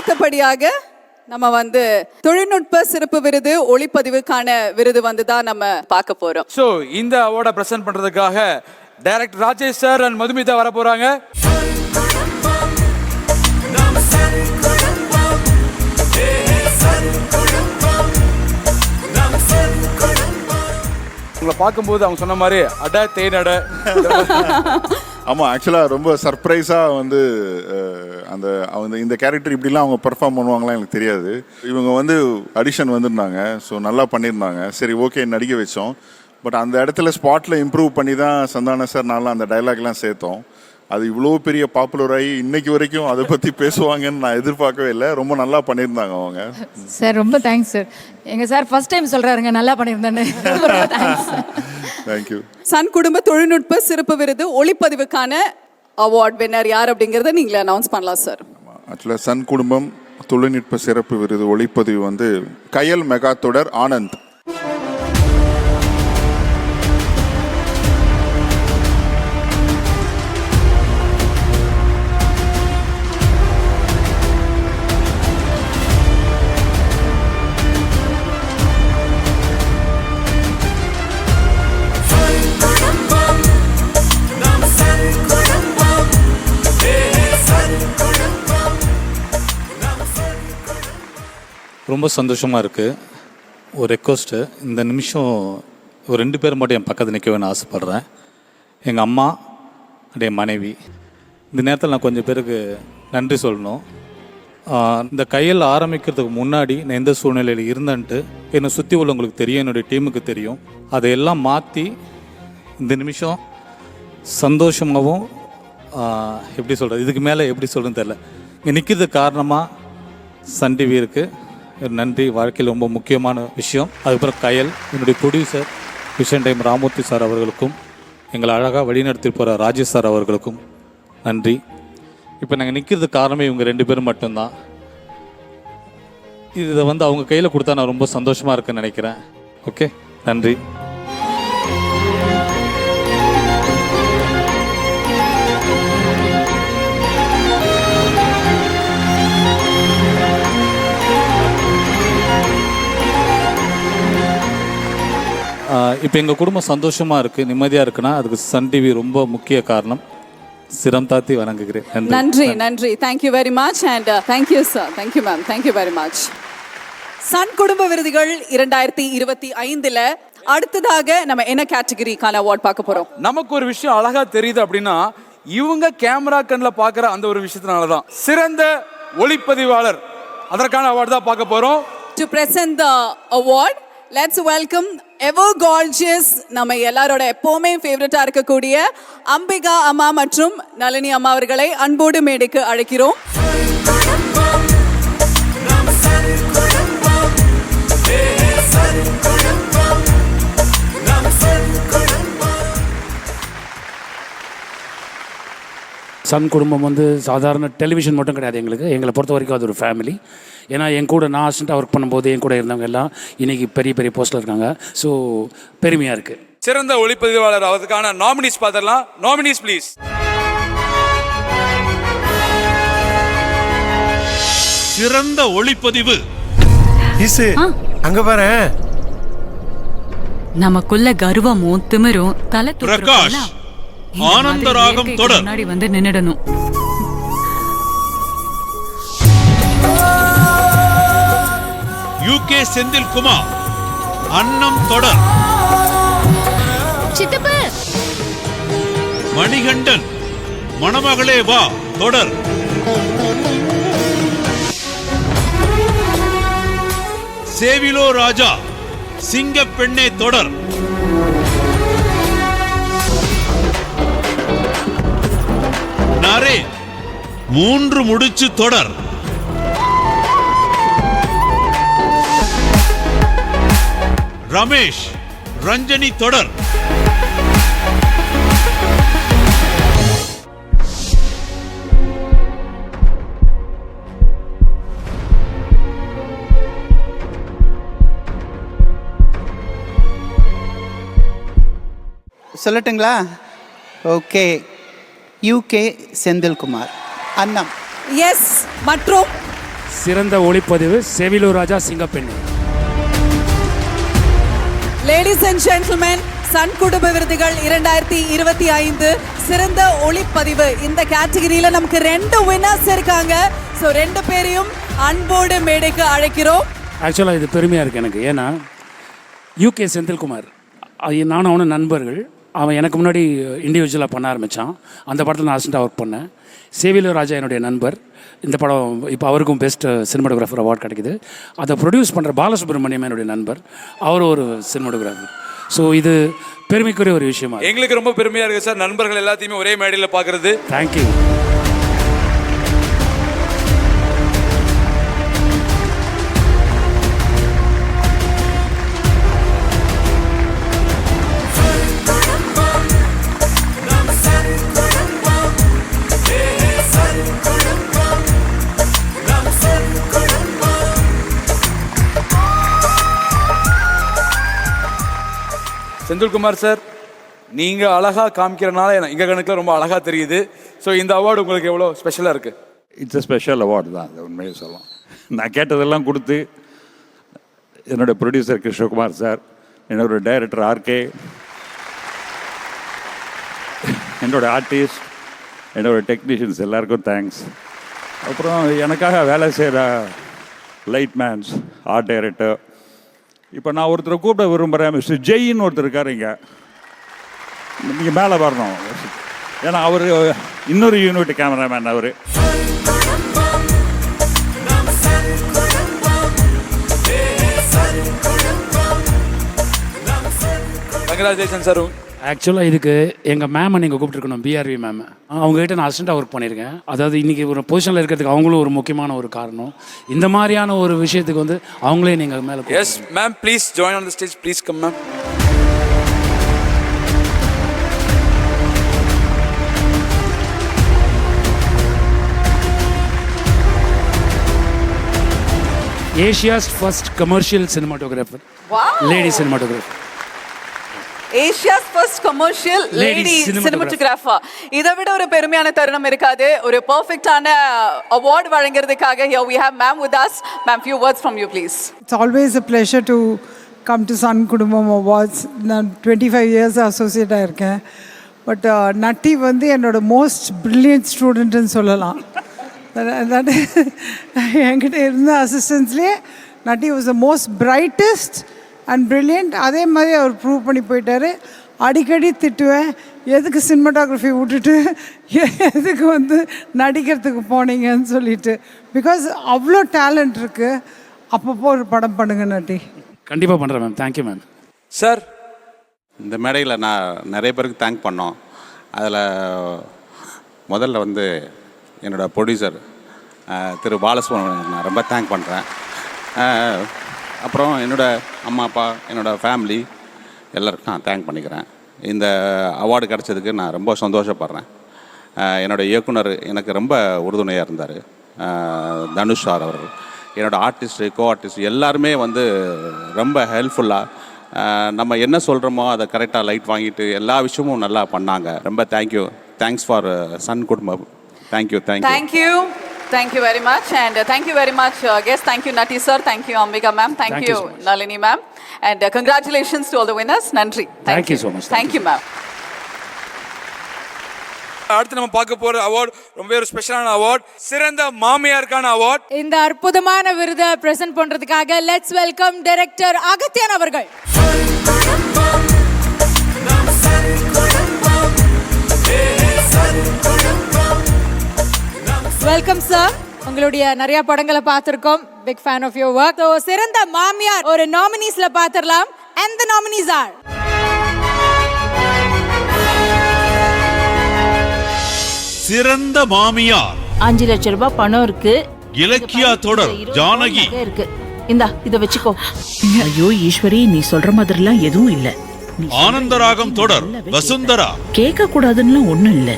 அடுத்தபடியாக நம்ம வந்து தொழில்நுட்ப சிறப்பு விருது ஒளிப்பதிவுக்கான விருது வந்து தான் நம்ம பார்க்க போறோம். சோ இந்த அவார்டை பிரசன்ட் பண்றதுக்காக director Rajesh sir and Madhumitha வர போறாங்க. உங்களை பார்க்கும்போது அவங்க சொன்ன மாதிரி அட தேனட. ஆமாம், ஆக்சுவலாக ரொம்ப சர்ப்ரைஸாக வந்து அந்த அவங்க இந்த கேரக்டர் இப்படிலாம் அவங்க பெர்ஃபார்ம் பண்ணுவாங்களாம் எனக்கு தெரியாது. இவங்க வந்து ஆடிஷன் வந்திருந்தாங்க, ஸோ நல்லா பண்ணியிருந்தாங்க. சரி, ஓகே, நடிக்க வச்சோம். பட் அந்த இடத்துல ஸ்பாட்டில் இம்ப்ரூவ் பண்ணி தான் சந்தான சார் நான்லாம் அந்த டைலாக்லாம் சேர்த்தோம். அது இவ்வளோ பெரிய பாப்புலராகி இன்னைக்கு வரைக்கும் அதை பற்றி பேசுவாங்கன்னு நான் எதிர்பார்க்கவே இல்லை. ரொம்ப நல்லா பண்ணியிருந்தாங்க அவங்க. சார் ரொம்ப தேங்க்ஸ் சார். எங்கள் சார் ஃபர்ஸ்ட் டைம் சொல்கிறாருங்க நல்லா பண்ணியிருந்தேன்னு. தேங்க்யூ. சன் குடும்ப தொழில்நுட்ப சிறப்பு விருது ஒளிப்பதிவுக்கான அவார்ட் வின்னர் யார் அப்படிங்கிறத நீங்களே அனௌன்ஸ் பண்ணலாம் சார். ஆக்சுவலாக சன் குடும்பம் தொழில்நுட்ப சிறப்பு விருது ஒளிப்பதிவு வந்து கயல் மெகா தொடர் ஆனந்த். ரொம்ப சந்தோஷமாக இருக்குது. ஒரு ரெக்வஸ்ட்டு, இந்த நிமிஷம் ஒரு 2 பேர் மட்டும் என் பக்கத்தில் நிற்க வேணும்னு ஆசைப்பட்றேன். எங்கள் அம்மா அண்ட் என் மனைவி. இந்த நேரத்தில் நான் கொஞ்சம் பேருக்கு நன்றி சொல்லணும். இந்த கையில் ஆரம்பிக்கிறதுக்கு முன்னாடி நான் எந்த சூழ்நிலையில் இருந்தேன்ட்டு என்னை சுற்றி உள்ளவங்களுக்கு தெரியும், என்னுடைய டீமுக்கு தெரியும். அதையெல்லாம் மாற்றி இந்த நிமிஷம் சந்தோஷமாகவும் எப்படி சொல்கிறது, இதுக்கு மேலே எப்படி சொல்கிறதுன்னு தெரில, இங்கே நிற்கிறதுக்கு காரணமாக சன் டிவி இருக்குது. நன்றி, வாழ்க்கையில் ரொம்ப முக்கியமான விஷயம். அதுக்கப்புறம் கயல், என்னுடைய producer vision time Ramurthy sir அவர்களுக்கும், எங்களை அழகாக வழிநடத்தி போகிற ராஜேஷ் சார் அவர்களுக்கும் நன்றி. இப்போ நாங்கள் நிற்கிறதுக்கு காரணமே இவங்க 2 பேரும் மட்டும்தான். இதை வந்து அவங்க கையில் கொடுத்தா நான் ரொம்ப சந்தோஷமாக இருக்குன்னு நினைக்கிறேன். ஓகே, நன்றி. இப்போ எங்கள் குடும்பம் சந்தோஷமாக இருக்குது, நிம்மதியாக இருக்குன்னா அதுக்கு சன் டிவி ரொம்ப முக்கிய காரணம். சிரம் தாத்தி வணங்குகிறேன். நன்றி நன்றி. Thank you very much and thank you sir. Thank you ma'am. Thank you very much. Sun குடும்ப விருதுகள் 2025ல் அடுத்ததாக நம்ம என்ன கேட்டகரிக்கான அவார்ட் பார்க்க போகிறோம்? நமக்கு ஒரு விஷயம் அழகா தெரியுது அப்படின்னா இவங்க கேமரா கண்ணில் பார்க்குற அந்த ஒரு விஷயத்தினால தான் சிறந்த ஒளிப்பதிவாளர், அதற்கான அவார்டு தான் பார்க்க போகிறோம். To present the award, let's welcome ever gorgeous, நம்ம எல்லாரோட எப்பவுமே ஃபேவரட்டா இருக்கக்கூடிய அம்பிகா அம்மா மற்றும் நளினி அம்மா அவர்களை அன்போடு மேடைக்கு அழைக்கிறோம். சன் குடும்பம் வந்து சாதாரண டெலிவிஷன் மட்டும் கிடையாது. எங்களை பொறுத்த வரைக்கும் அது ஒரு ஃபேமிலி. ஏன்னா என் கூட நான் அசிஸ்டண்ட்டாக ஒர்க் பண்ணும்போது என் கூட இருந்தவங்க எல்லாம் இன்றைக்கி பெரிய பெரிய போஸ்ட்டில் இருக்காங்க. ஸோ பெருமையாக இருக்குது. சிறந்த ஒளிப்பதிவாளர் அதுக்கான நாமினிஸ் பார்த்துடலாம். Nominees please. சிறந்த ஒளிப்பதிவு அங்க பாரு. நமக்குள்ள கர்வமும் திமிரும் தலை பிரகாஷ் ஆனந்த ராகம் தொடர் முன்னாடி வந்து நின்னுடணும். யூகே செந்தில் குமார் அன்னம் தொடர். சித்தப்பு மணிகண்டன் மணமகளே வா தொடர். சேவிலோ ராஜா சிங்க பெண்ணே தொடர். நரே 3 முடிச்சு தொடர். ரமேஷ் ரஞ்சனி தொடர். சொல்லட்டுங்களா? ஓகே, யூகே செந்தில்குமார் அண்ணம். எஸ், மற்றும் சிறந்த ஒளிப்பதிவு செவிலூர் ராஜா சிங்கப்பெண்ணே. லேடிஸ் அண்ட் ஜென்டில்மென், சன் குடும்ப விருதுகள் 2025 சிறந்த ஒளிப்பதிவு இந்த கேட்டகரியில நமக்கு 2 வின்னர்ஸ் இருக்காங்க. ஸோ 2 பேரையும் அன்போடு மேடைக்கு அழைக்கிறோம். ஆக்சுவலாக இது பெருமையாக இருக்குது எனக்கு. ஏன்னா யூகே செந்தில்குமார் நானும் அவனும் நண்பர்கள். அவன் எனக்கு முன்னாடி இண்டிவிஜுவலாக பண்ண ஆரம்பித்தான். அந்த படத்தில் நான் அசிஸ்டண்டாக ஒர்க் பண்ணேன். சேவிலூர் ராஜா என்னுடைய நண்பர். இந்த படம் இப்போ அவருக்கும் பெஸ்ட் சினிமாட்டோகிராஃபர் அவார்ட் கிடைக்குது. அதை ப்ரொடியூஸ் பண்ணுற பாலசுப்ரமணியம் என்னுடைய நண்பர். அவர் ஒரு சினிமாட்டோகிராஃபர். ஸோ இது பெருமைக்குரிய ஒரு விஷயமா எங்களுக்கு ரொம்ப பெருமையாக இருக்குது சார், நண்பர்கள் எல்லாத்தையுமே ஒரே மேடையில் பார்க்குறது. தேங்க்யூ. செந்தில்குமார் சார், நீங்கள் அழகாக காமிக்கிறனால எங்கள் கணக்கில் ரொம்ப அழகாக தெரியுது. ஸோ இந்த அவார்டு உங்களுக்கு எவ்வளோ ஸ்பெஷலாக இருக்குது? இட்ஸ் a ஸ்பெஷல் அவார்டு தான், அது உண்மையை சொல்லலாம். நான் கேட்டதெல்லாம் கொடுத்து என்னோடய ப்ரொடியூசர் கிருஷ்ணகுமார் சார், என்னோடய டைரக்டர் ஆர்கே, என்னோடய ஆர்டிஸ்ட், என்னோடய டெக்னீஷியன்ஸ் எல்லாருக்கும் தேங்க்ஸ். அப்புறம் எனக்காக வேலை செய்கிற லைட் மேன்ஸ், ஆர்ட் டைரக்டர். இப்போ நான் ஒருத்தரை கூப்பிட விரும்புகிறேன். மிஸ்டர் ஜெயின்னு ஒருத்தர் இருக்கார் இங்கே. நீங்கள் மேலே வரணும். ஏன்னா அவர் இன்னொரு யூனிட் கேமராமேன். அவர் கங்க்ராச்சுலேஷன் சார். ஆக்சுவலாக இதுக்கு எங்கள் மேமை நீங்கள் கூப்பிட்டுருக்கணும், பிஆர்வி மேம். அவங்ககிட்ட நான் அசிஸ்டண்டாக ஒர்க் பண்ணியிருக்கேன். அதாவது இன்றைக்கி ஒரு பொசிஷனில் இருக்கிறதுக்கு அவங்களும் ஒரு முக்கியமான ஒரு காரணம். இந்த மாதிரியான ஒரு விஷயத்துக்கு வந்து அவங்களே நீங்கள் மேலே. Yes ma'am, please join on the stage. Please come ma'am. Asia's first commercial cinematographer, lady cinematographer. Asia's first commercial lady cinematographer. இதை விட ஒரு பெருமையான தருணம் இருக்காது. ஒரு பெர்ஃபெக்ட்டான award வழங்குறதுக்காக here we have ma'am with us. Ma'am, few words from you please. It's always a pleasure to come to Sun Kudumbam Awards. நான் 25 years associate ஆகிருக்கேன். But Natty வந்து என்னோட மோஸ்ட் பிரில்லியன்ட் ஸ்டூடெண்ட்டுன்னு சொல்லலாம். என்கிட்ட இருந்த அசிஸ்டன்ஸ்லேயே Natty was the most brightest and brilliant. அதே மாதிரி அவர் ப்ரூவ் பண்ணி போயிட்டார். அடிக்கடி திட்டுவேன், எதுக்கு சினிமாட்டோகிராஃபி விட்டுட்டு எதுக்கு வந்து நடிக்கிறதுக்கு போனீங்கன்னு சொல்லிட்டு. பிகாஸ் அவ்வளோ டேலண்ட் இருக்குது. அப்பப்போ ஒரு படம் பண்ணுங்க நட்டி. கண்டிப்பாக பண்ணுறேன் மேம். Thank you ma'am. சார், இந்த மேடையில் நான் நிறைய பேருக்கு தேங்க் பண்ணோம். அதில் முதல்ல வந்து என்னோடய ப்ரொடியூசர் திரு பாலசுப்ரமணியன் நான் ரொம்ப தேங்க் பண்ணுறேன். அப்புறம் என்னோடய அம்மா அப்பா, என்னோடய ஃபேமிலி எல்லாருக்கும் நான் தேங்க் பண்ணிக்கிறேன். இந்த அவார்டு கிடச்சதுக்கு நான் ரொம்ப சந்தோஷப்படுறேன். என்னோடய இயக்குனர் எனக்கு ரொம்ப உறுதுணையாக இருந்தார், தனுஷ் சார் அவர்கள். என்னோடய ஆர்டிஸ்ட்டு, கோ ஆர்டிஸ்ட் எல்லாருமே வந்து ரொம்ப ஹெல்ப்ஃபுல்லாக நம்ம என்ன சொல்கிறோமோ அதை கரெக்டாக லைட் வாங்கிட்டு எல்லா விஷயமும் நல்லா பண்ணாங்க. ரொம்ப தேங்க்யூ. தேங்க்ஸ் ஃபார் சன் குடும்பம். Thank you. Thank you very much, and thank you very much guests. Thank you Nati sir, thank you Ambika ma'am, thank you so Nalini ma'am, and congratulations to all the winners. Nandri. Thank you so much. Thank you ma'am. அடுத்து நம்ம பார்க்க போற award ரொம்ப ஒரு ஸ்பெஷலான award, சிறந்த மாமியாருக்கான award. இந்த அற்புதமான விருதை பிரசன்ட் பண்றதுக்காக லெட்ஸ் வெல்கம் டைரக்டர் அகத்தியன் அவர்கள். Welcome sir. உங்களுடைய நிறைய படங்களை பார்த்திருக்கோம். Big fan of your work. So சிறந்த மாமியார் ஒரு நாமினிஸ்ல பார்த்திரலாம். and the nominees are சிறந்த மாமியார் 5 லட்சம் ரூபாய் பணம் இருக்கு. இலக்கியா தொடர் ஜானகி இருக்கு. இந்தா இத வெச்சுக்கோ. ஐயோ ஈஸ்வரி, நீ சொல்ற மாதிரிலாம் எதுவும் இல்ல. ஆனந்தராகம் தொடர் வசுந்தரா. கேட்க கூடாதுன்னு ஒண்ணும் இல்ல.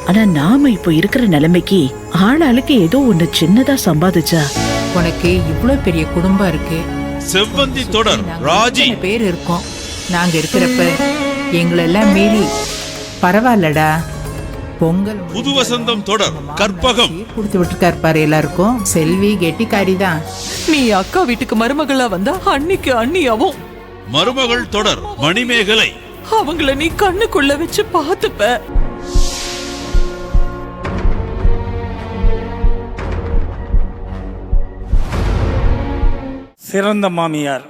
ஆனா நாம இப்போ இருக்கிற நிலைமைக்கு ஆளாளுக்கு ஏதோ ஒண்ணு சின்னதா சம்பாதிச்சா. உனக்கு இவ்ளோ பெரிய குடும்பம் இருக்கு. செவ்வந்தி தொடர் ராஜி. பேர் இருக்கோம். நாங்க இருக்கிறப்ப எங்களெல்லாம் மீறி பரவாயில்லடா. பொங்கல் புது வசந்தம் தொடர் கற்பகம் கொடுத்து விட்டுருக்காரு பாரு எல்லாருக்கும். செல்வி கெட்டிக்காரி தான். நீ அக்கா வீட்டுக்கு மருமகளா வந்தா அன்னைக்கு அண்ணியாவும் மருமகள் தொடர் மணிமேகலை அவங்கள நீ கண்ணுக்குள்ள வச்சு பார்த்துப்ப. சிறந்த மாமியார்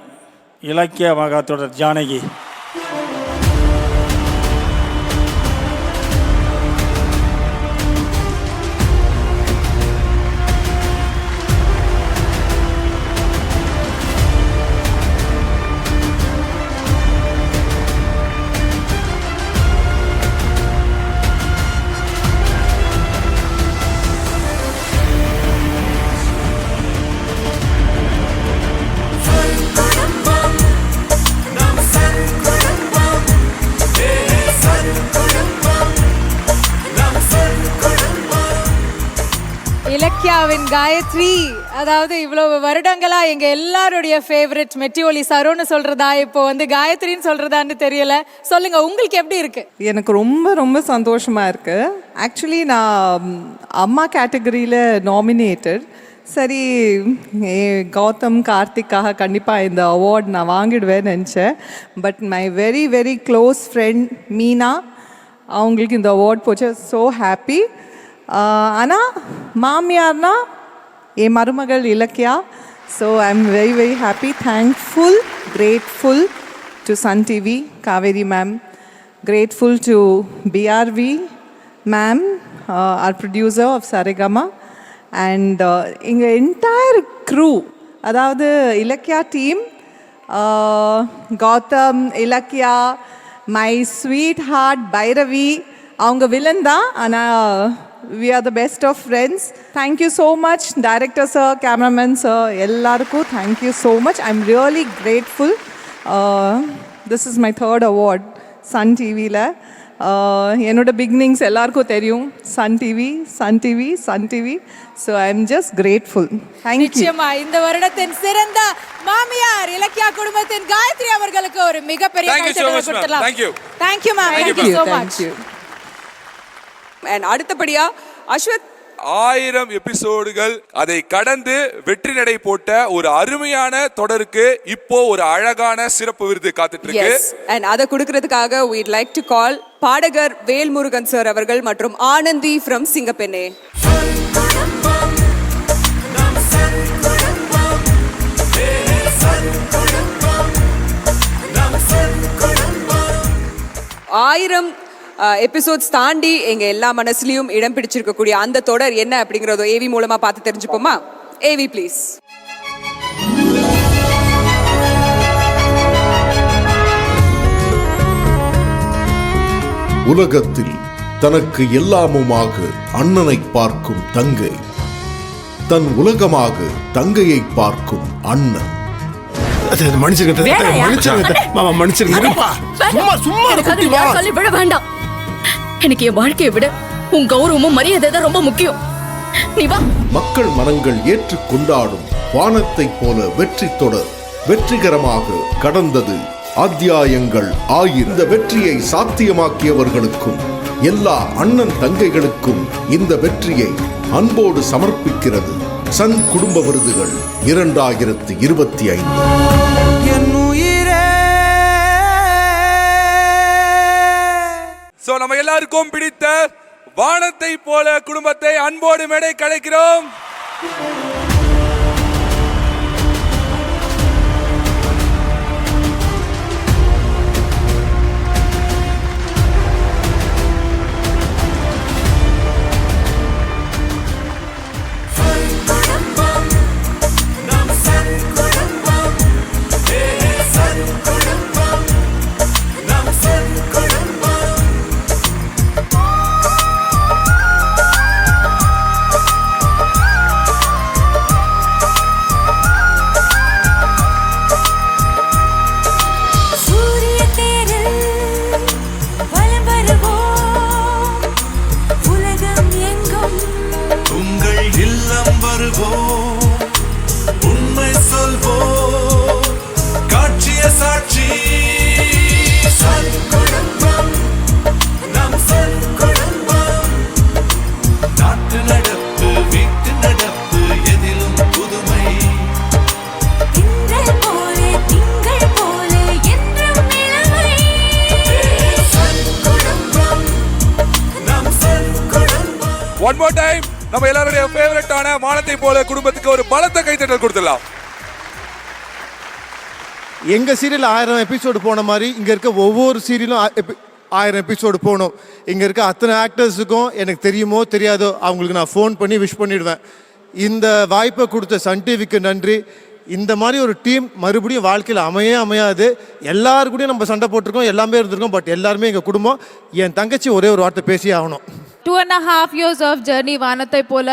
இலக்கிய மகாத்தொடர் ஜானகி. இலக்கியாவின் காயத்ரி, அதாவது இவ்வளவு வருடங்களா எங்க எல்லாருடைய ஃபேவரட் மெட்டிஒலி சரோன்னு சொல்றதா இப்போ வந்து காயத்ரின்னு சொல்றதான்னு தெரியல. சொல்லுங்க, உங்களுக்கு எப்படி இருக்கு? எனக்கு ரொம்ப ரொம்ப சந்தோஷமா இருக்கு. ஆக்சுவலி நான் அம்மா கேட்டகரியில் நாமினேட்டட். சரி, கௌதம் கார்த்திக்காக கண்டிப்பாக இந்த அவார்ட் நான் வாங்கிடுவேன்னு நினச்சேன். But my very very close friend Meena, அவங்களுக்கு இந்த அவார்ட் போச்சு. So happy. ஆனால் மாமியார்னா என் மருமகள் Ilakkiya. So I am very very happy, thankful, grateful to Sun TV, Kaveri ma'am, grateful to BRV ma'am, our producer of Saregama, and எங்கள் entire crew, அதாவது Ilakkiya team, Gautham, Ilakkiya, my sweetheart Bhairavi, அவங்க வில்லன் தான், ஆனால் we are the best of friends. Thank you so much, director sir, cameraman sir, எல்லாருக்கும் thank you so much. I'm really grateful. This is my third award Sun டிவியில். என்னோட beginnings எல்லாருக்கும் தெரியும், Sun TV Sun TV Sun TV. So I am just grateful. Thank you. நிச்சயமா இந்த வருடத்தின் சிறந்த மாமியார் இலக்கியா குடும்பத்தின் காயத்ரி அவர்களுக்கு ஒரு மிகப்பெரிய கைத்தட்டல் கொடுக்கலாம். Thank you ma'am. Thank you so much. அடுத்தபடியா அஸ்வத், 1000 எபிசோடுகள் அதை கடந்து வெற்றி நடை போட்ட ஒரு அருமையான தொடருக்கு இப்போ ஒரு அழகான சிறப்பு விருது காத்துட்டு இருக்கு. and அத கொடுக்கிறதுக்காக we'd like to call பாடகர் வேல்முருகன் சார் அவர்கள் மற்றும் ஆனந்தி from சிங்கப்பெண்ணே. ஆயிரம் எபிசோட்ஸ் தாண்டி எங்க எல்லா மனசுலயும் இடம் பிடிச்சிருக்கக்கூடிய அந்த தொடர் என்ன அப்படிங்கறதோ ஏவி மூலமா பார்த்து தெரிஞ்சுப்போமா? AV please. உலகத்தில் தனக்கு எல்லாமுமாக அண்ணனை பார்க்கும் தங்கை, தன் உலகமாக தங்கையை பார்க்கும் அண்ணன். எனக்கு என் வாழ்க்கையை விட உன் கௌரவமும் மரியாதை தான் ரொம்ப முக்கியம். நீ வா. மக்கள் மனங்கள் ஏற்று கொண்டாடும் வானத்தை போல வெற்றி தொடர் வெற்றிகரமாக கடந்தது அத்தியாயங்கள் 1000. இந்த வெற்றியை சாத்தியமாக்கியவர்களுக்கும் எல்லா அண்ணன் தங்கைகளுக்கும் இந்த வெற்றியை அன்போடு சமர்ப்பிக்கிறது சன் குடும்ப விருதுகள் 2025. சோ நம்ம எல்லாருக்கும் பிடித்த வானத்தை போல குடும்பத்தை அன்போடு மேடை கலைக்கிறோம். மோர் டைம் நம்ம எல்லாருடைய ஃபேவரட்டான வானத்தை போல குடும்பத்துக்கு ஒரு பலத்த கைத்தட்டல் கொடுத்துடலாம். எங்கள் சீரியல் 1000 எபிசோடு போன மாதிரி இங்கே இருக்க ஒவ்வொரு சீரியலும் 1000 எபிசோடு போகணும். இங்கே இருக்க அத்தனை ஆக்டர்ஸுக்கும் எனக்கு தெரியுமோ தெரியாதோ அவங்களுக்கு நான் ஃபோன் பண்ணி விஷ் பண்ணிடுவேன். இந்த வாய்ப்பை கொடுத்த சன் டிவிக்கு நன்றி. இந்த மாதிரி ஒரு டீம் மறுபடியும் வாழ்க்கையில் அமையாது. எல்லாரு கூடயும் நம்ம சண்டை போட்டிருக்கோம், எல்லாமே இருந்திருக்கோம். பட் எல்லாருமே எங்கள் குடும்பம். என் தங்கச்சி ஒரே ஒரு வார்த்தை பேசியே ஆகணும். 2.5 years ஆஃப் ஜர்னி வானத்தை போல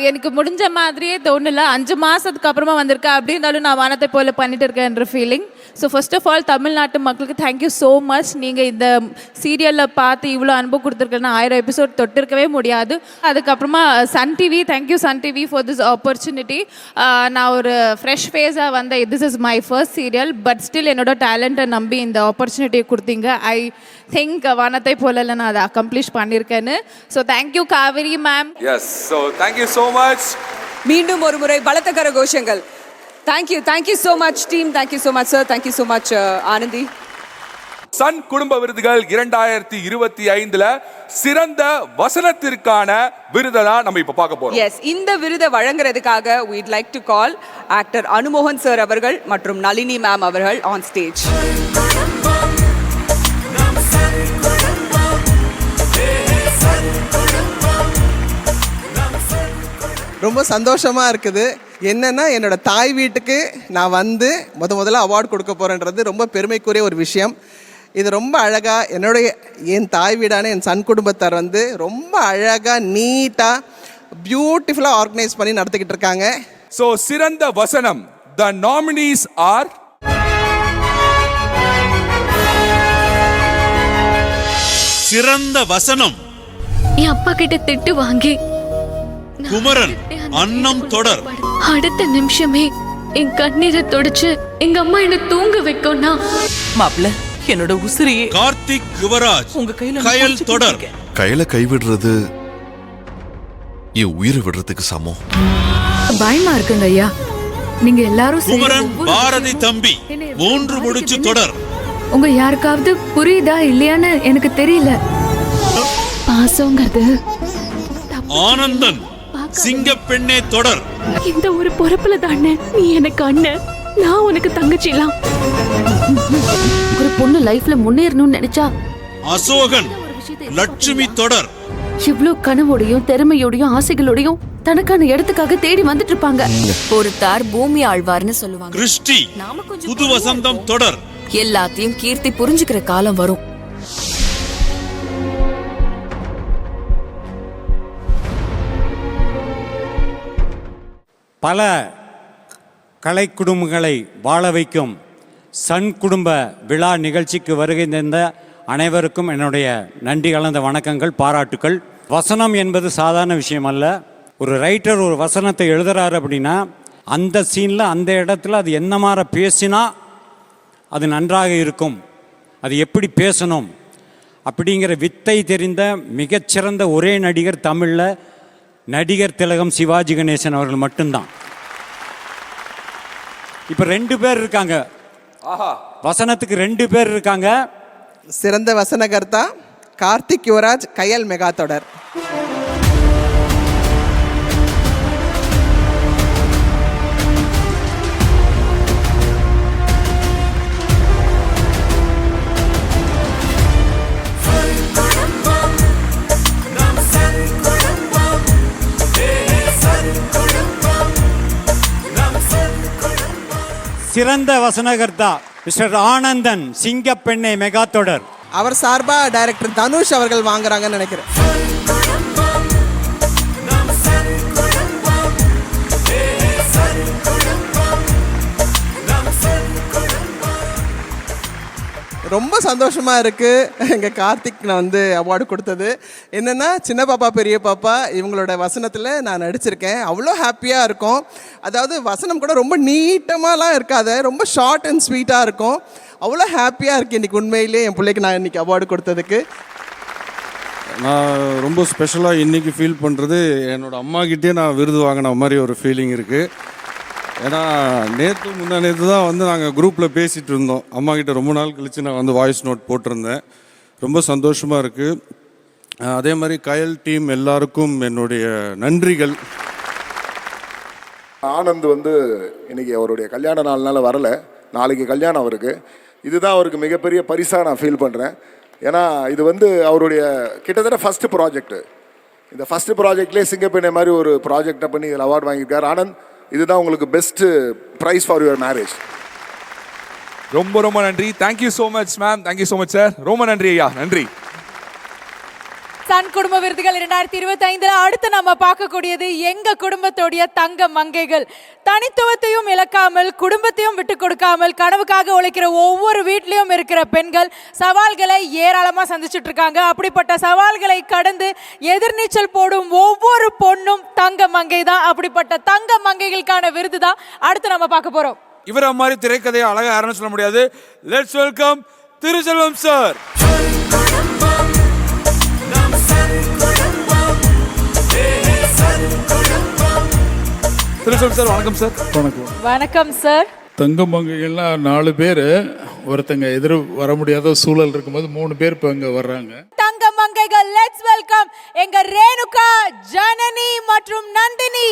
எனக்கு முடிஞ்ச மாதிரியே தோணல. 5 மாதத்துக்கு அப்புறமா வந்திருக்கேன். அப்படி இருந்தாலும் நான் வானத்தை போல பண்ணிட்டு இருக்கேன்ற feeling. So first of all தமிழ்நாட்டு மக்களுக்கு தேங்க்யூ ஸோ மச். நீங்கள் இந்த சீரியலில் பார்த்து இவ்வளோ அனுபவம் கொடுத்துருக்கேன்னா 1000 எபிசோட் தொட்டிருக்கவே முடியாது. அதுக்கப்புறமா Sun TV, thank you Sun TV for this opportunity. நான் ஒரு ஃப்ரெஷ் ஃபேஸாக வந்தேன். This is my first serial. But still என்னோட டேலண்ட்டை நம்பி இந்த ஆப்பர்ச்சுனிட்டியை கொடுத்தீங்க. ஐ திங்க் வானத்தை போல நான் அதை அக்கம்ப்ளிஷ் பண்ணியிருக்கேன்னு. So thank you Kaveri ma'am. Yes, so thank you so much. மீண்டும் ஒரு முறை பலத்த கரகோஷங்கள். Thank you so much team. Thank you so much sir. Thank you so much Anandhi. Sun குடும்ப விருதுகள் 2025 சிறந்த வசனத்திற்கான விருதை தான் நம்ம இப்ப பார்க்க போறோம். எஸ், இந்த விருதை வழங்குறதுக்காக we'd like to call actor அனுமோகன் சார் அவர்கள் மற்றும் நளினி மேம் அவர்கள் ஆன் ஸ்டேஜ். ரொம்ப சந்தோஷமாக இருக்குது. என்னென்னா என்னோட தாய் வீட்டுக்கு நான் வந்து முதல்ல அவார்டு கொடுக்க போகிறேன்றது ரொம்ப பெருமைக்குரிய ஒரு விஷயம். இது ரொம்ப அழகாக என் தாய் வீடான என் சன் குடும்பத்தார் வந்து ரொம்ப அழகாக நீட்டாக பியூட்டிஃபுல்லாக ஆர்கனைஸ் பண்ணி நடத்திக்கிட்டு இருக்காங்க. ஸோ சிறந்த வசனம், த நாமினிஸ் ஆர் சிறந்த வசனம் என் அப்பா கிட்ட திட்டு வாங்கி குமரன் அன்னம் தொடர். அடுத்த நிமிஷமே என் கண்ணீரை தொடச்சு எங்க அம்மா என்ன தூங்க வைக்கோனா மாப்ள என்னோட உசிரியே. கார்த்திக் யுவராஜ் உங்க கையில கயல் தொடர். கையில கைவிடுறது என் உயிரை விடுறதுக்கு சமம். பயமா இருக்குங்க ஐயா. நீங்க எல்லாரும் குமரன் பாரதி தம்பி 3 முடிச்சு தொடர். உங்க யாருக்காவது புரியுதா இல்லையான்னு எனக்கு தெரியல. பாசங்கிறது ஆனந்தன் சிங்கப்பெண்ணே தொடர். இந்த ஒரு பொறுப்புல தானே நீ எனக்கு அண்ணன், நான் உனக்கு தங்கச்சிலாம். ஒரு பொண்ணு லைஃப்ல முன்னேறணும்னு நினைச்சா அசோகன் லட்சுமி தொடர். இவ்ளோ கனவோடையும் திறமையோடையும் ஆசைகளோடையும் தனக்கான இடத்துக்காக தேடி வந்துட்டு இருப்பாங்க. ஒருத்தார் பூமி ஆழ்வார்னு சொல்லுவாங்க. கிறிஸ்டி புது வசந்தம் தொடர். எல்லாத்தையும் கீர்த்தி புரிஞ்சுக்கிற காலம் வரும். பல கலை குடும்பங்களை வாழ வைக்கும் சன் குடும்ப விழா நிகழ்ச்சிக்கு வருகை தந்த அனைவருக்கும் என்னுடைய நன்றி கலந்த வணக்கங்கள், பாராட்டுக்கள். வசனம் என்பது சாதாரண விஷயம் அல்ல. ஒரு ரைட்டர் ஒரு வசனத்தை எழுதுறாரு அப்படின்னா அந்த சீனில் அந்த இடத்துல அது என்ன மாதிரி பேசினா அது நன்றாக இருக்கும், அது எப்படி பேசணும் அப்படிங்கிற வித்தை தெரிந்த மிகச்சிறந்த ஒரே நடிகர் தமிழில் நடிகர் திலகம் சிவாஜி கணேசன் அவர்கள் மட்டும்தான். இப்போ 2 பேர் இருக்காங்க, வசனத்துக்கு 2 பேர் இருக்காங்க. சிறந்த வசனகர்த்தா கார்த்திக் யுவராஜ் கயல் மெகா தொடர். சிறந்த வசனகர்த்தா மிஸ்டர் ஆனந்தன் சிங்கப்பெண்ணை மெகா தொடர். அவர் சார்பாக டைரக்டர் தனுஷ் அவர்கள் வாங்குறாங்கன்னு நினைக்கிறேன். ரொம்ப சந்தோஷமாக இருக்குது எங்கள் கார்த்திக் நான் வந்து அவார்டு கொடுத்தது. என்னென்னா சின்ன பாப்பா பெரிய பாப்பா இவங்களோட வசனத்தில் நான் நடிச்சிருக்கேன். அவ்வளோ ஹாப்பியாக இருக்கும். அதாவது வசனம் கூட ரொம்ப நீட்டமாலாம் இருக்காது, ரொம்ப ஷார்ட் அண்ட் ஸ்வீட்டாக இருக்கும். அவ்வளோ ஹாப்பியாக இருக்குது இன்றைக்கி. உண்மையிலே என் பிள்ளைக்கு நான் இன்றைக்கி அவார்டு கொடுத்ததுக்கு நான் ரொம்ப ஸ்பெஷலாக இன்றைக்கி ஃபீல் பண்ணுறது என்னோடய அம்மாக்கிட்டே நான் விருது வாங்கின மாதிரி ஒரு ஃபீலிங் இருக்குது. ஏன்னா முந்தா நேற்று தான் வந்து நாங்கள் குரூப்பில் பேசிகிட்டு இருந்தோம். அம்மாக்கிட்ட ரொம்ப நாள் கழித்து நான் வந்து வாய்ஸ் நோட் போட்டிருந்தேன். ரொம்ப சந்தோஷமாக இருக்குது. அதே மாதிரி கயல் டீம் எல்லாருக்கும் என்னுடைய நன்றிகள். ஆனந்த் வந்து இன்னைக்கு அவருடைய கல்யாண நாள்னால வரல, நாளைக்கு கல்யாணம் அவருக்கு. இதுதான் அவருக்கு மிகப்பெரிய பரிசாக நான் ஃபீல் பண்ணுறேன். ஏன்னா இது வந்து அவருடைய கிட்டத்தட்ட ஃபஸ்ட்டு ப்ராஜெக்ட். இந்த ஃபஸ்ட்டு ப்ராஜெக்ட்லேயே சிங்கப்பெண்ணை மாதிரி ஒரு ப்ராஜெக்டை பண்ணி இதில் அவார்டு வாங்கியிருக்காரு. ஆனந்த், இதுதான் உங்களுக்கு best prize for your marriage. ரொம்ப ரொம்ப நன்றி. Thank you so much ma'am, thank you so much sir. ரொம்ப நன்றி ஐயா, நன்றி. சன் குடும்ப விருதுகள் 2025 அடுத்து நம்ம பார்க்கக்கூடியது எங்க குடும்பத்தோடைய தங்க மங்கைகள். தனித்துவத்தையும் இழக்காமல், குடும்பத்தையும் விட்டு கொடுக்காமல், கனவுக்காக உழைக்கிற ஒவ்வொரு வீட்லயும் இருக்கிற பெண்கள் சவால்களை ஏராளமா சந்திச்சுட்டு இருக்காங்க. அப்படிப்பட்ட சவால்களை கடந்து எதிர்நீச்சல் போடும் ஒவ்வொரு பொண்ணும் தங்க மங்கை தான். அப்படிப்பட்ட தங்க மங்கைகளுக்கான விருது தான் அடுத்து நம்ம பார்க்க போறோம். இவர மாதிரி திரைக்கதையை அழகா யாருன்னு சொல்ல முடியாது. Let's welcome Thiruchelvam sir. Thiruchelvam sir, வணக்கம் சார். வணக்கம். வணக்கம் சார். தங்க மங்கைகள்லாம் 4 பேர், ஒருத்தங்க எதிர் வர முடியாத சூழல் இருக்கும்போது 3 பேர் இப்போ இங்கே வர்றாங்க. தங்க மங்கைகள், லெட்ஸ் வெல்கம் எங்க ரேணுகா, ஜனனி மற்றும் நந்தினி.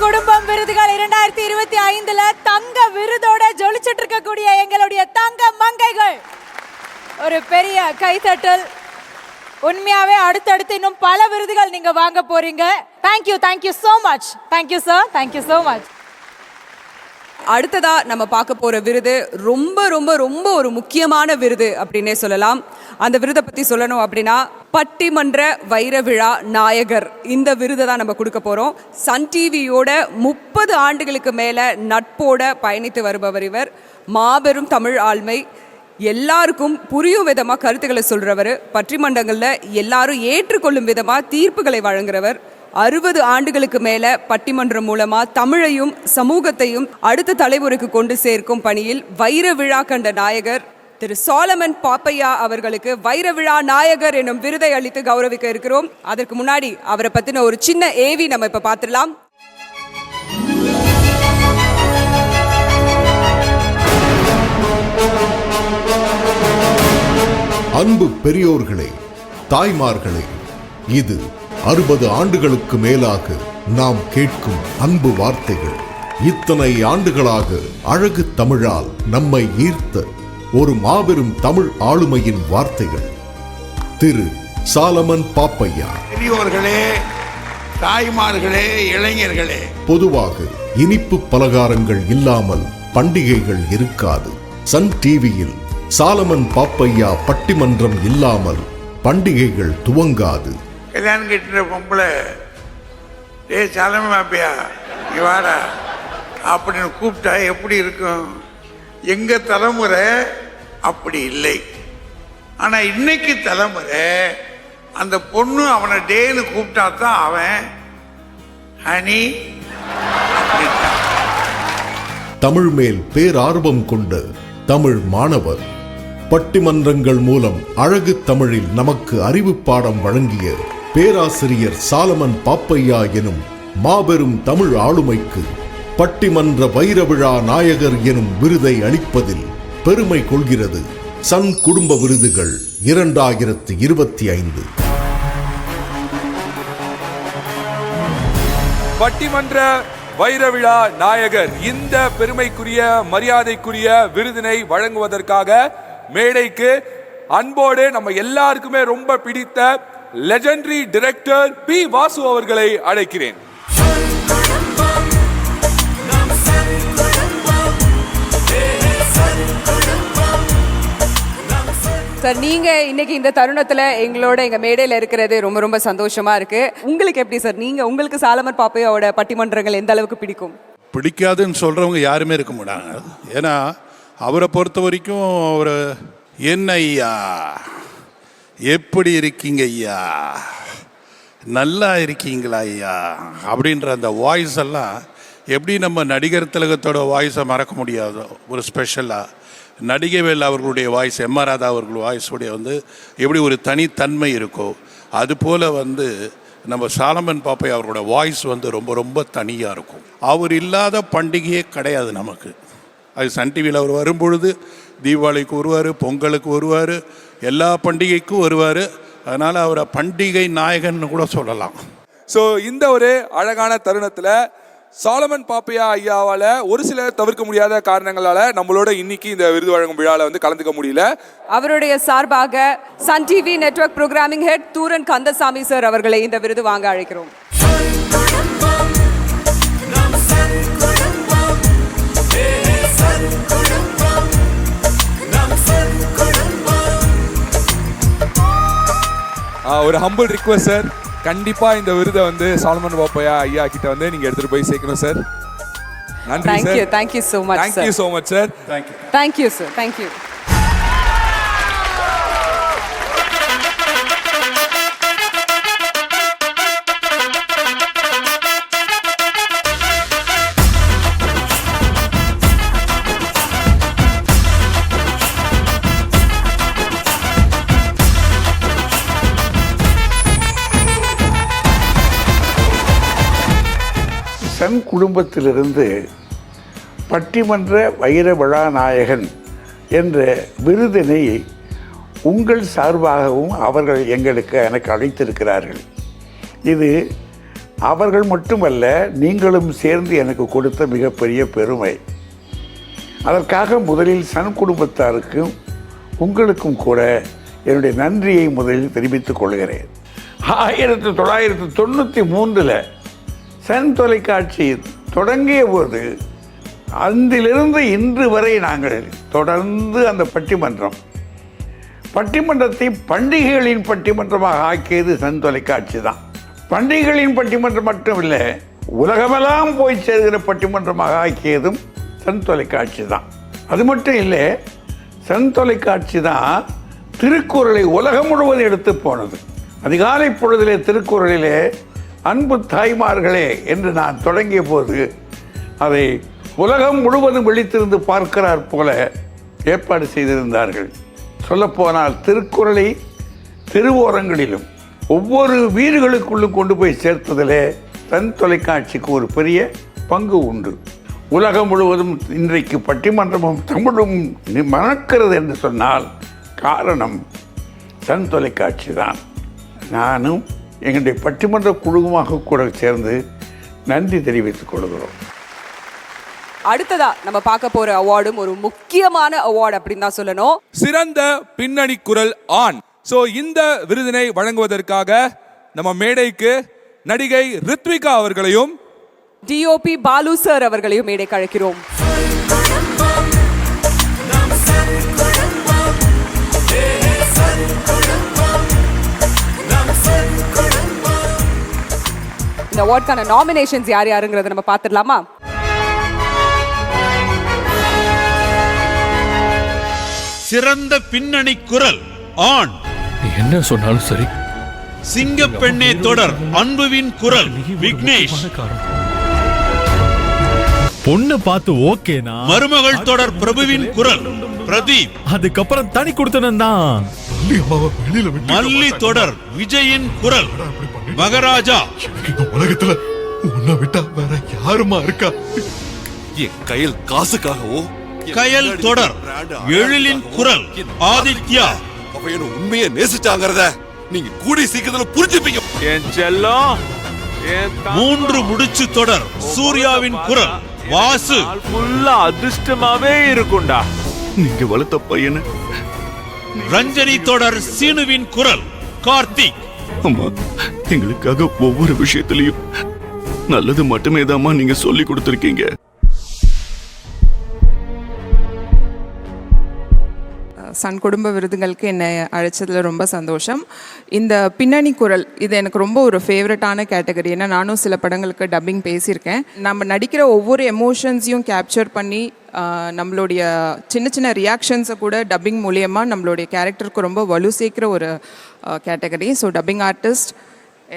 குடும்பம் விருதுகள் 2025 தங்க விருதோட ஜொலிச்சிட்டு இருக்கக்கூடிய எங்களுடைய தங்க மங்கைகள், ஒரு பெரிய கைத்தட்டல். உண்மையாவே அடுத்தடுத்து இன்னும் பல விருதுகள் நீங்க வாங்க போறீங்க. Thank you, thank you so much. Thank you sir, thank you so much. அடுத்ததா நம்ம பார்க்க போற விருது ரொம்ப ரொம்ப ரொம்ப ஒரு முக்கியமான விருது அப்படின்னே சொல்லலாம். அந்த விருதை பத்தி சொல்லணும் அப்படின்னா பட்டிமன்ற வைர விழா நாயகர். இந்த விருதை தான் நம்ம கொடுக்க போறோம். சன் டிவியோட 30 ஆண்டுகளுக்கு மேல நட்போட பயணித்து வருபவர் இவர். மாபெரும் தமிழ் ஆளுமை, எல்லாருக்கும் புரியும் விதமா கருத்துக்களை சொல்றவர், பட்டிமன்றங்கள்ல எல்லாரும் ஏற்றுக்கொள்ளும் விதமா தீர்ப்புகளை வழங்குறவர். 60 ஆண்டுகளுக்கு மேல பட்டிமன்றம் மூலமா தமிழையும் சமூகத்தையும் அடுத்த தலைமுறைக்கு கொண்டு சேர்க்கும் பணியில் வைர விழா கண்ட நாயகர் திரு சாலமன் பாப்பையா அவர்களுக்கு வைர விழா நாயகர் எனும் விருதை அளித்து கௌரவிக்க இருக்கிறோம். அதற்கு முன்னாடி அவரை பத்தின ஒரு சின்ன ஏவி நம்ம இப்ப பார்த்துடலாம். அன்பு பெரியோர்களே, தாய்மார்களே, இது 60 ஆண்டுகளுக்கு மேலாக நாம் கேட்கும் அன்பு வார்த்தைகள். இத்தனை ஆண்டுகளாக அழகு தமிழால் நம்மை ஈர்த்த ஒரு மாபெரும் தமிழ் ஆளுமையின் வார்த்தைகள். திரு சாலமன் பாப்பையா. பெரியோர்களே, தாய்மார்களே, இளைஞர்களே, பொதுவாக இனிப்பு பலகாரங்கள் இல்லாமல் பண்டிகைகள் இருக்காது. சன் டிவியில் சாலமன் பாப்பையா பட்டிமன்றம் இல்லாமல் பண்டிகைகள் துவங்காது. கல்யாணம் கட்டுற பொம்பளை, டே சாலமன் பாப்பையா நீ வாடா அப்படின்னு கூப்பிட்டா எப்படி இருக்கும்? எங்க தலைமுறை அப்படி இல்லை. ஆனா இன்னைக்கு தலைமுறை அந்த பொண்ணு அவனை டேன்னு கூப்பிட்டா தான் அவன் ஹனி. தமிழ் மேல் பேரார்வம் கொண்ட தமிழ் மாணவர், பட்டிமன்றங்கள் மூலம் அழகு தமிழில் நமக்கு அறிவு பாடம் வழங்கிய பேராசிரியர் சாலமன் பாப்பையா எனும் மாபெரும் தமிழ் ஆளுமைக்கு பட்டிமன்ற வைர விழா நாயகர் எனும் விருதை அளிப்பதில் பெருமை கொள்கிறது சன் குடும்ப விருதுகள் 2025. பட்டிமன்ற வைர விழா நாயகர் இந்த பெருமைக்குரிய மரியாதைக்குரிய விருதினை வழங்குவதற்காக மேடைக்கு அன்போடு நம்ம எல்லாருக்குமே ரொம்ப பிடித்த லெஜெண்டரி டைரக்டர் பி வாசு அவர்களை அழைக்கிறேன். சார், நீங்க இன்னைக்கு இந்த தருணத்துல எங்களோட எங்க மேடையில இருக்கிறது ரொம்ப ரொம்ப சந்தோஷமா இருக்கு. உங்களுக்கு எப்படி சார், நீங்க உங்களுக்கு சாலமன் பாப்பையாவோட பட்டிமன்றங்கள் எந்த அளவுக்கு பிடிக்கும்? பிடிக்காதுன்னு சொல்கிறவங்க யாருமே இருக்க மாட்டாங்க. ஏன்னா அவரை பொறுத்த வரைக்கும் அவர் என்ன ஐயா, எப்படி இருக்கீங்க ஐயா, நல்லா இருக்கீங்களா ஐயா அப்படின்ற அந்த வாய்ஸ் எல்லாம் எப்படி நம்ம நடிகர் திலகத்தோட வாய்ஸை மறக்க முடியாதோ ஒரு ஸ்பெஷலாக நடிகவேல் அவர்களுடைய வாய்ஸ், எம்.ஆர். ராதா அவர்கள் வாய்ஸுடைய எப்படி ஒரு தனித்தன்மை இருக்கோ அதுபோல் நம்ம சாலமன் பாப்பை அவரோட வாய்ஸ் ரொம்ப ரொம்ப தனியாக இருக்கும். அவர் இல்லாத பண்டிகையே கிடையாது நமக்கு. அது சன் டிவியில் அவர் வரும்பொழுது தீபாவளிக்கு வருவார், பொங்கலுக்கு வருவார், எல்லா பண்டிகைக்கும் வருவார். அதனால் அவரை பண்டிகை நாயகன்னு கூட சொல்லலாம். ஸோ இந்த ஒரு அழகான தருணத்தில் சாலமன் பாப்பையா ஐயாவால் ஒரு சில தவிர்க்க முடியாத காரணங்களால் நம்மளோட இன்னைக்கு இந்த விருது வழங்கும் விழாவில் கலந்துக்க முடியல. அவருடைய சார்பாக Sun TV network programming head Thooran Kandasamy sir அவர்களை இந்த விருது வாங்க அழைக்கிறோம். ஒரு ஹம்பிள் ரிக்வெஸ்ட் சார், கண்டிப்பாக இந்த விருதை சாலமன் பாப்பையா ஐயா கிட்ட நீங்கள் எடுத்துகிட்டு போய் சேர்க்கணும் சார். நன்றி sir. Thank you so much. Thank you so much sir. Thank you sir. Thank you. Sun குடும்பத்திலிருந்து பட்டிமன்ற வைர விழா நாயகன் என்ற விருதினை உங்கள் சார்பாகவும் அவர்கள் எனக்கு அழைத்திருக்கிறார்கள். இது அவர்கள் மட்டுமல்ல, நீங்களும் சேர்ந்து எனக்கு கொடுத்த மிகப்பெரிய பெருமை. அதற்காக முதலில் சன் குடும்பத்தாருக்கும் உங்களுக்கும் கூட என்னுடைய நன்றியை முதலில் தெரிவித்துக் கொள்கிறேன். 1993 சன் தொலைக்காட்சி தொடங்கிய போது அன்றிலிருந்து இன்று வரை நாங்கள் தொடர்ந்து அந்த பட்டிமன்றத்தை பண்டிகைகளின் பட்டிமன்றமாக ஆக்கியது சன் தொலைக்காட்சி தான். பண்டிகைகளின் பட்டிமன்றம் மட்டுமில்லை, உலகமெல்லாம் போய் சேர்கிற பட்டிமன்றமாக ஆக்கியதும் சன் தொலைக்காட்சி தான். அது மட்டும் இல்லை, சன் தொலைக்காட்சி தான் திருக்குறளை உலகம் முழுவதும் எடுத்து போனது. அதிகாலை பொழுதிலே திருக்குறளிலே அன்பு தாய்மார்களே என்று நான் தொடங்கிய போது அதை உலகம் முழுவதும் விழித்திருந்து பார்க்கிறார் போல ஏற்பாடு செய்திருந்தார்கள். சொல்லப்போனால் திருக்குறளை தெருவோரங்களிலும் ஒவ்வொரு வீடுகளுக்குள்ளும் கொண்டு போய் சேர்த்ததிலே சன் தொலைக்காட்சிக்கு ஒரு பெரிய பங்கு உண்டு. உலகம் முழுவதும் இன்றைக்கு பட்டிமன்றமும் தமிழும் மணக்கிறது என்று சொன்னால் காரணம் சன் தொலைக்காட்சி தான். நானும் எங்களுடைய பட்டிமன்ற குழுவுமாக கூட சேர்ந்து நன்றி தெரிவித்துக் கொள்கிறோம். அடுத்ததா நம்ம பார்க்க போற அவார்டும் ஒரு முக்கியமான அவார்டு அப்படின்னு தான் சொல்லணும். சிறந்த பின்னணி குரல் ஆண். ஸோ இந்த விருதினை வழங்குவதற்காக நம்ம மேடைக்கு நடிகை ரித்விகா அவர்களையும் டிஓபி பாலு சார் அவர்களையும் மேடைக்கு அழைக்கிறோம். இந்த அவார்டுக்கான நாமினேஷன்ஸ் யார் யாருங்கிறத நம்ம பார்த்துடலாமா? சிறந்த பின்னணி குரல் ஆண். என்ன சொன்னாலும் சரி. சிங்கப்பெண்ணே தொடர் அன்புவின் குரல் விக்னேஷ். பொண்ணு பார்த்து ஓகேனா. மருமகள் தொடர் பிரபுவின் குரல் பிரதீப். அதுக்கப்புறம் தனி கொடுத்தனும் தான். மல்லி தொடர் விஜயின் குரல் மகராஜா. உலகத்துல உன்னை விட்டா வேற யாருமா இருக்கா? என் கையில் காசுக்காகவோ. கயல் தொடர் எழிலின் குரல் ஆதித்யா. உண்மையை நேசிச்சாங்கிறத நீங்க கூடி சீக்கிரத்துல புரிஞ்சுப்பீங்க. என் செல்லம். மூன்று முடிச்சு தொடர் சூர்யாவின் குரல் வாசு. அதிர்ஷ்டமாவே இருக்கும்டா நீங்க வளர்த்த பையனை. ரஞ்சனி தொடர் சீனுவின் குரல் கார்த்திக். அம்மா, எங்களுக்காக ஒவ்வொரு விஷயத்திலையும் நல்லது மட்டுமே தாம்மா நீங்க சொல்லி கொடுத்துருக்கீங்க. சன் குடும்ப விருதுகளுக்கு என்னை அழைச்சதில் ரொம்ப சந்தோஷம். இந்த பின்னணி குரல் இது எனக்கு ரொம்ப ஒரு ஃபேவரட்டான கேட்டகரி. ஏன்னா நானும் சில படங்களுக்கு டப்பிங் பேசியிருக்கேன். நம்ம நடிக்கிற ஒவ்வொரு எமோஷன்ஸையும் கேப்சர் பண்ணி நம்மளுடைய சின்ன சின்ன ரியாக்ஷன்ஸை கூட டப்பிங் மூலியமாக நம்மளுடைய கேரக்டருக்கு ரொம்ப வலு சேர்க்குற ஒரு கேட்டகரி. ஸோ டப்பிங் ஆர்டிஸ்ட்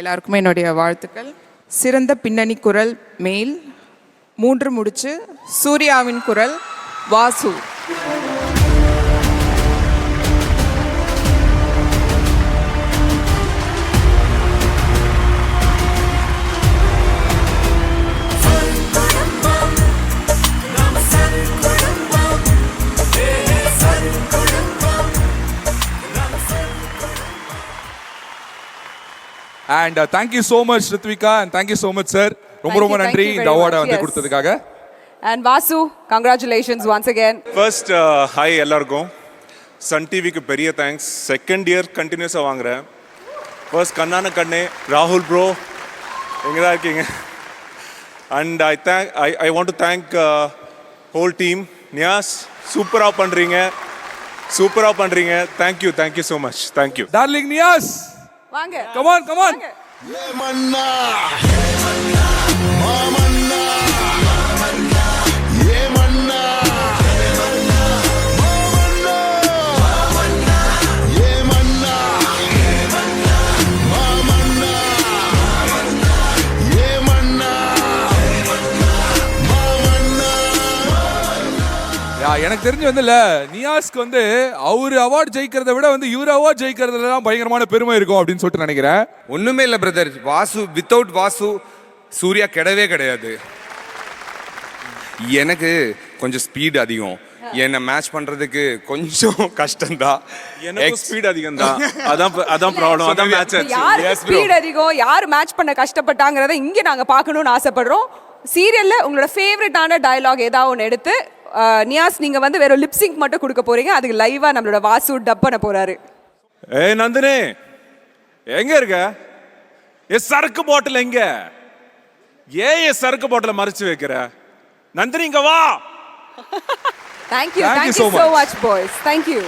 எல்லாருக்குமே என்னுடைய வாழ்த்துக்கள். சிறந்த பின்னணி குரல் மேல் 3 முடிச்சு சூர்யாவின் குரல் Vasu. And thank you so much Ritvika and thank you so much sir. ரொம்ப நன்றி இந்த அவார்டை வந்து கொடுத்ததுக்காக. And Vasu, congratulations once again. First hi எல்லாருக்கும். சன் டிவிக்கு பெரிய தேங்க்ஸ். செகண்ட் இயர் கண்டினியூஸாக வாங்குறேன். ஃபர்ஸ்ட் கண்ணான கண்ணே ராகுல் ப்ரோ எங்கே தான் இருக்கீங்க. And I want to thank whole team. Niyas சூப்பராக பண்ணுறீங்க. Thank you so much. Thank you darling Niyas வாங்க. come on. எனக்கு தெரிஞ்சு வந்து நியாஸ்க்கு வந்து அவரு அவார்டு ஜெயிக்கிறத விட வந்து இவர் அவார்டு ஜெயிக்கிறதுல தான் பயங்கரமான பெருமை இருக்கும் அப்படின்னு சொல்லிட்டு நினைக்கிறேன். ஒண்ணுமே இல்லை பிரதர். வாசு வித்தவுட் வாசு சூர்யா கிடையாது. எனக்கு கொஞ்சம் ஸ்பீட் அதிகம். என்னை மேட்ச் பண்றதுக்கு கொஞ்சம் கஷ்டம்தான். எனக்கு ஸ்பீட் அதிகம் தான். அதான் ப்ராப்ளம். அதான் மேட்ச் யார் ஸ்பீட் அதிகம், யார் மேட்ச் பண்ண கஷ்டப்பட்டாங்கறத இங்க நாங்க பார்க்கணும்னு ஆசைப்படுறோம். சீரியல்ல உங்களோட ஃபேவரட்டான டயலாக் ஏதாவது ஒன்று எடுத்து நியாஸ் நீங்க வந்து வேற லிப்சிங் மட்டும் கொடுக்க போறீங்க. அதுக்கு லைவா நம்மளோட வாசு டப் பண்ண போறாரு. ஏய் நந்தினி எங்க இருக்க? சரக்கு பாட்டில் எங்க? ஏன் சரக்கு பாட்டில மறைச்சு வைக்கிற? நந்தினி இங்க வா. Thank you so much boys. Thank you.